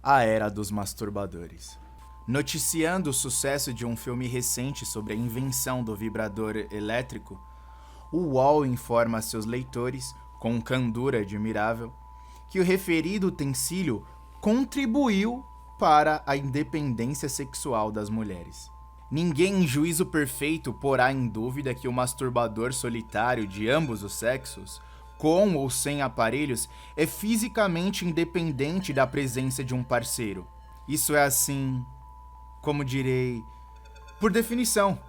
A Era dos Masturbadores. Noticiando o sucesso de um filme recente sobre a invenção do vibrador elétrico, o UOL informa a seus leitores, com candura admirável, que o referido utensílio contribuiu para a independência sexual das mulheres. Ninguém em juízo perfeito porá em dúvida que o masturbador solitário de ambos os sexos, com ou sem aparelhos, é fisicamente independente da presença de um parceiro. Isso é assim, como direi, por definição.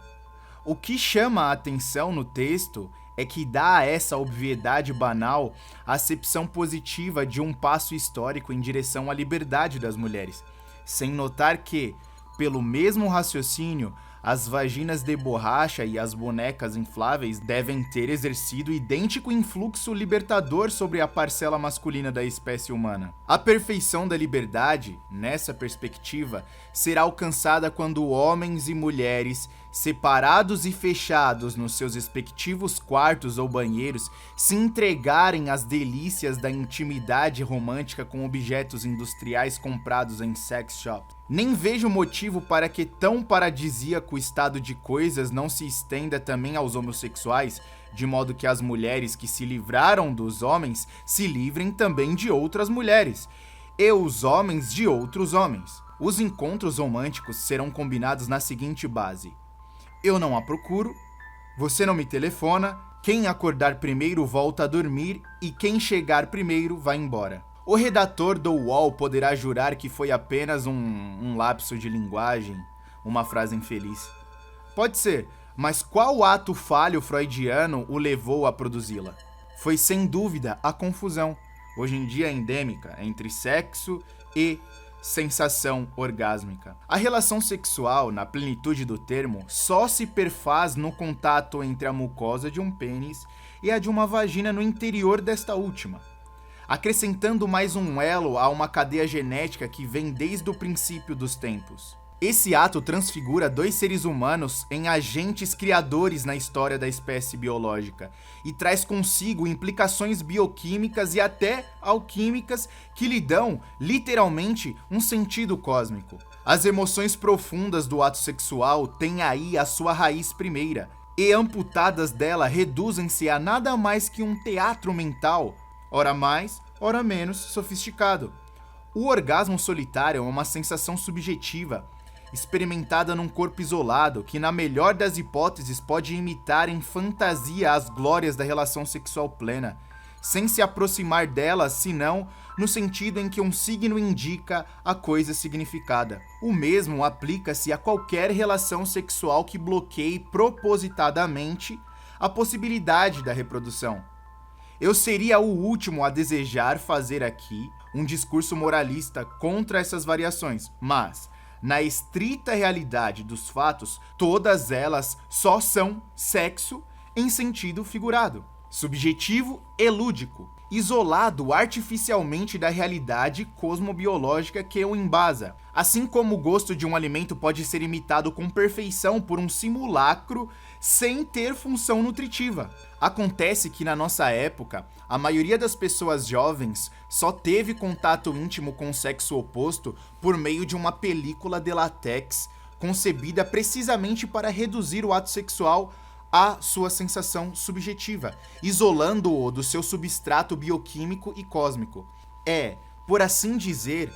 O que chama a atenção no texto é que dá a essa obviedade banal a acepção positiva de um passo histórico em direção à liberdade das mulheres, sem notar que, pelo mesmo raciocínio, as vaginas de borracha e as bonecas infláveis devem ter exercido idêntico influxo libertador sobre a parcela masculina da espécie humana. A perfeição da liberdade, nessa perspectiva, será alcançada quando homens e mulheres, separados e fechados nos seus respectivos quartos ou banheiros, se entregarem às delícias da intimidade romântica com objetos industriais comprados em sex shop. Nem vejo motivo para que tão paradisíaco estado de coisas não se estenda também aos homossexuais, de modo que as mulheres que se livraram dos homens se livrem também de outras mulheres, e os homens de outros homens. Os encontros românticos serão combinados na seguinte base: eu não a procuro, você não me telefona, quem acordar primeiro volta a dormir e quem chegar primeiro vai embora. O redator do UOL poderá jurar que foi apenas um lapso de linguagem, uma frase infeliz. Pode ser, mas qual ato falho freudiano o levou a produzi-la? Foi sem dúvida a confusão, hoje em dia endêmica, entre sexo e sensação orgásmica. A relação sexual, na plenitude do termo, só se perfaz no contato entre a mucosa de um pênis e a de uma vagina no interior desta última, acrescentando mais um elo a uma cadeia genética que vem desde o princípio dos tempos. Esse ato transfigura dois seres humanos em agentes criadores na história da espécie biológica e traz consigo implicações bioquímicas e até alquímicas que lhe dão, literalmente, um sentido cósmico. As emoções profundas do ato sexual têm aí a sua raiz primeira, e amputadas dela reduzem-se a nada mais que um teatro mental, ora mais, ora menos sofisticado. O orgasmo solitário é uma sensação subjetiva, experimentada num corpo isolado, que na melhor das hipóteses pode imitar em fantasia as glórias da relação sexual plena, sem se aproximar delas, senão no sentido em que um signo indica a coisa significada. O mesmo aplica-se a qualquer relação sexual que bloqueie propositadamente a possibilidade da reprodução. Eu seria o último a desejar fazer aqui um discurso moralista contra essas variações, mas, na estrita realidade dos fatos, todas elas só são sexo em sentido figurado, subjetivo e lúdico, isolado artificialmente da realidade cosmobiológica que o embasa. Assim como o gosto de um alimento pode ser imitado com perfeição por um simulacro sem ter função nutritiva. Acontece que na nossa época, a maioria das pessoas jovens só teve contato íntimo com o sexo oposto por meio de uma película de látex concebida precisamente para reduzir o ato sexual à sua sensação subjetiva, isolando-o do seu substrato bioquímico e cósmico. É, por assim dizer,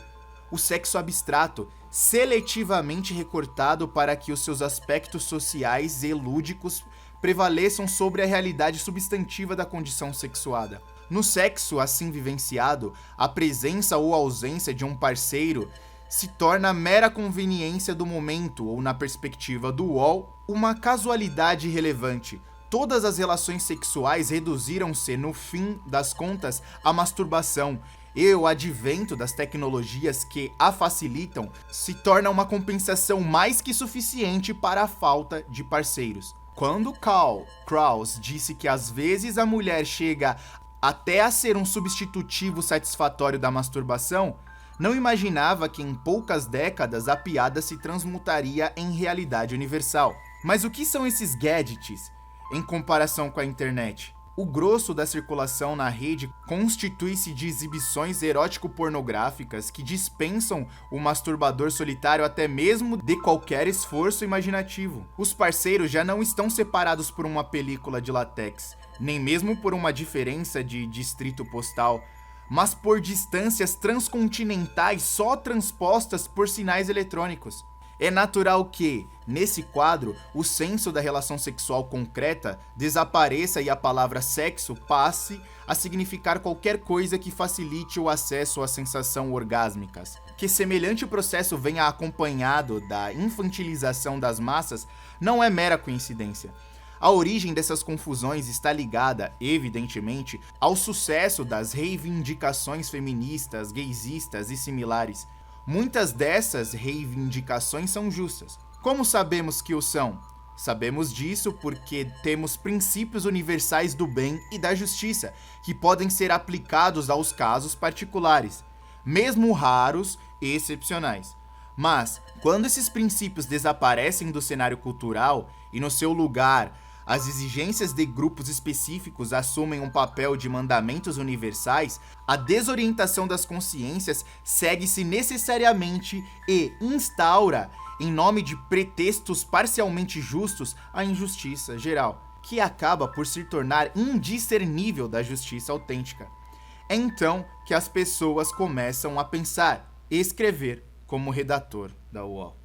o sexo abstrato, seletivamente recortado para que os seus aspectos sociais e lúdicos prevaleçam sobre a realidade substantiva da condição sexuada. No sexo assim vivenciado, a presença ou ausência de um parceiro se torna mera conveniência do momento ou, na perspectiva do UOL, uma casualidade irrelevante. Todas as relações sexuais reduziram-se, no fim das contas, à masturbação, e o advento das tecnologias que a facilitam se torna uma compensação mais que suficiente para a falta de parceiros. Quando Karl Kraus disse que às vezes a mulher chega até a ser um substitutivo satisfatório da masturbação, não imaginava que em poucas décadas a piada se transmutaria em realidade universal. Mas o que são esses gadgets em comparação com a internet? O grosso da circulação na rede constitui-se de exibições erótico-pornográficas que dispensam o masturbador solitário até mesmo de qualquer esforço imaginativo. Os parceiros já não estão separados por uma película de látex, nem mesmo por uma diferença de distrito postal, mas por distâncias transcontinentais só transpostas por sinais eletrônicos. É natural que, nesse quadro, o senso da relação sexual concreta desapareça e a palavra sexo passe a significar qualquer coisa que facilite o acesso às sensações orgásmicas. Que semelhante processo venha acompanhado da infantilização das massas não é mera coincidência. A origem dessas confusões está ligada, evidentemente, ao sucesso das reivindicações feministas, gaysistas e similares. Muitas dessas reivindicações são justas. Como sabemos que o são? Sabemos disso porque temos princípios universais do bem e da justiça, que podem ser aplicados aos casos particulares, mesmo raros e excepcionais. Mas, quando esses princípios desaparecem do cenário cultural e no seu lugar as exigências de grupos específicos assumem um papel de mandamentos universais, a desorientação das consciências segue-se necessariamente e instaura, em nome de pretextos parcialmente justos, a injustiça geral, que acaba por se tornar indiscernível da justiça autêntica. É então que as pessoas começam a pensar e escrever como redator da UOL.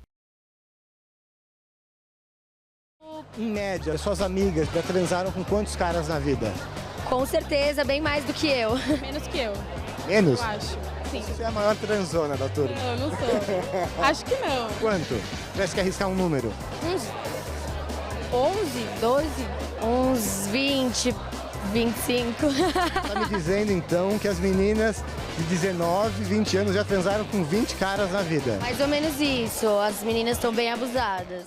Em média, suas amigas já transaram com quantos caras na vida? Com certeza, bem mais do que eu. Menos que eu, Menos? eu acho. Sim. Você é a maior transona da turma. Não, eu não sou. Acho que não. Quanto? Tivesse que arriscar um número. Uns 11, 12, uns 20, 25. Tá me dizendo então que as meninas de 19, 20 anos já transaram com 20 caras na vida. Mais ou menos isso, as meninas estão bem abusadas.